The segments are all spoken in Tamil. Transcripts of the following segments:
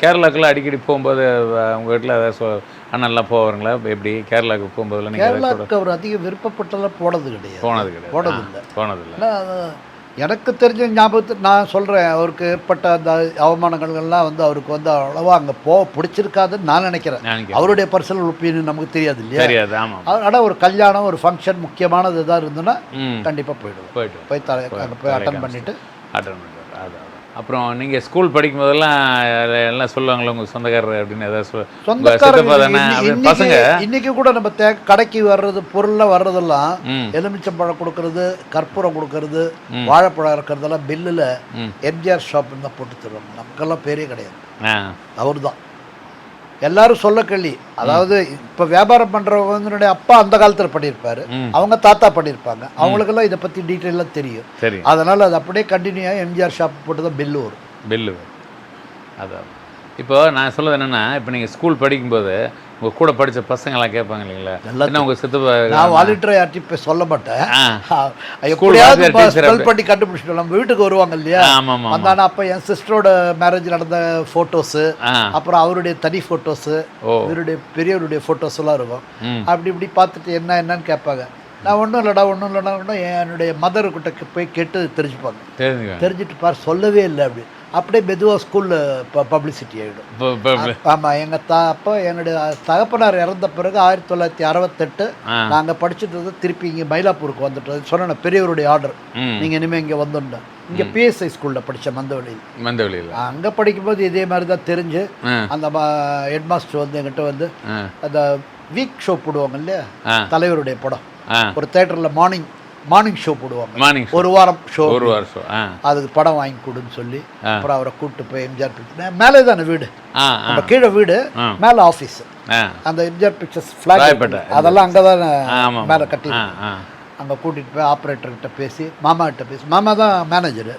கேரளாக்கெல்லாம் அடிக்கடி போகும்போது உங்கள் வீட்டில் ஏதாவது அண்ணன்லாம் போவாருங்களா? எப்படி கேரளாவுக்கு போகும்போதெல்லாம் நீங்கள் கேரளாவுக்கு அவர் அதிக விருப்பப்பட்டெல்லாம் போனது கிடையாது. போனதில்லை. எனக்கு தெரிஞ்ச ஞாபகத்துக்கு நான் சொல்கிறேன், அவருக்கு ஏற்பட்ட அந்த அவமானங்கள்லாம் வந்து அவருக்கு வந்து அவ்வளோவா அங்கே பிடிச்சிருக்காதுன்னு நான் நினைக்கிறேன். அவருடைய பர்சனல் ஒப்பீனியன் நமக்கு தெரியாது இல்லையா? தெரியாது. ஆமாம். ஆனால் ஒரு கல்யாணம், ஒரு ஃபங்க்ஷன், முக்கியமானது எதாவது இருந்ததுன்னா கண்டிப்பாக போய் அங்கே போய் அட்டன் பண்ணிவிட்டு அதான். அப்புறம் நீங்கள் ஸ்கூல் படிக்கும் போதெல்லாம் எல்லாம் சொல்லுவாங்களே உங்கள் சொந்தக்காரர் அப்படின்னு ஏதாவது சொந்தக்காரர் பசங்க இன்னைக்கு கூட நம்ம கடைக்கு வர்றது பொருள்லாம் வர்றதெல்லாம் எலுமிச்சம்பழம் கொடுக்கறது, கற்பூரம் கொடுக்கறது, வாழைப்பழம் இருக்கிறதெல்லாம் பில்லில் எம்ஜிஆர் ஷாப்னு தான் போட்டு தருவாங்க. நமக்கெல்லாம் பேரே கிடையாது. அவர் தான் எல்லாரும் சொல்ல கேள்வி. அதாவது இப்போ வியாபாரம் பண்ணுறவங்களுடைய அப்பா அந்த காலத்தில் பண்ணியிருப்பாரு, அவங்க தாத்தா பண்ணியிருப்பாங்க, அவங்களுக்கெல்லாம் இதை பற்றி டீட்டெயிலாக தெரியும். அதனால் அது அப்படியே கண்டினியூ ஆகி எம்ஜிஆர் ஷாப் போட்டு தான் பில்லு வரும். அதான் இப்போ நான் சொல்லுறது என்னென்னா, இப்போ நீங்கள் ஸ்கூல் படிக்கும்போது உங்கள் கூட படித்த பசங்களாம் கேட்பாங்க இல்லைங்களா, என்ன உங்கள் சித்தப்பா? நான் வாலண்டியர் யார்ட்டையும் இப்போ சொல்ல மாட்டேன், எப்படியாவது ஸ்பெல் பண்ணி கண்டுபிடிச்சிட்டோம். நம்ம வீட்டுக்கு வருவாங்க இல்லையா, வந்தானா அப்போ என் சிஸ்டரோட மேரேஜ் நடந்த ஃபோட்டோஸு, அப்புறம் அவருடைய தனி ஃபோட்டோஸு, இவருடைய பெரியவருடைய ஃபோட்டோஸ் எல்லாம் இருக்கும். அப்படி இப்படி பார்த்துட்டு என்னன்னு கேட்பாங்க. நான் ஒன்றும் இல்லைடா என்னுடைய மதர்கிட்ட போய் கேட்டு தெரிஞ்சுட்டு பார் சொல்லவே இல்லை அப்படி. அப்படியே மெதுவாக ஸ்கூலில் பப்ளிசிட்டி ஆகிடும். ஆமாம், அப்போ என்னுடைய தகப்பனார் இறந்த பிறகு 1968 நாங்கள் படிச்சுட்டு திருப்பி இங்கே மயிலாப்பூருக்கு வந்துட்டோம். சொன்ன பெரியவருடைய ஆர்டர், நீங்கள் இனிமேல் இங்கே வந்துட்டோம். இங்கே பிஎஸ்ஐ ஸ்கூலில் படித்தேன், மந்தவெளியில். அங்கே படிக்கும்போது இதே மாதிரி தான் தெரிஞ்சு அந்த ஹெட் மாஸ்டர் வந்து எங்கிட்ட வந்து அந்த வீக் ஷோ போடுவாங்க இல்லையா, தலைவருடைய படம் ஒரு தேட்டரில் மார்னிங் ஷோ போடுவாங்க, ஒரு வாரம் ஷோ, அதுக்கு படம் வாங்கி கொடுன்னு சொல்லி அப்புறம் அவரை கூப்பிட்டு போய் எம்ஜிஆர் பிக்சர்ஸ் மேலே தானே வீடு, நம்ம கீழே வீடு, மேலே ஆஃபீஸ், அந்த எம்ஜிஆர் பிக்சர்ஸ் ஃப்ளாக் அதெல்லாம் அங்கே தான் மேலே கட்டி அங்கே கூட்டிகிட்டு போய் ஆப்ரேட்டர்கிட்ட பேசி மாமா கிட்ட பேசி, மாமா தான் மேனேஜரு,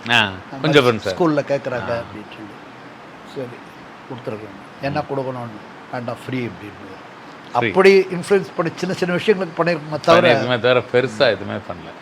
ஸ்கூலில் கேட்குறாங்க அப்படின்னு சொல்லி சரி கொடுத்துருக்காங்க. என்ன கொடுக்கணும்னு வேண்டாம் ஃப்ரீ அப்படின்னு அப்படி இன்ஃப்ளூயன்ஸ் பண்ணி சின்ன சின்ன விஷயங்களுக்கு பண்ணியிருக்கோம், தவிர பெருசாக எதுவுமே பண்ணல.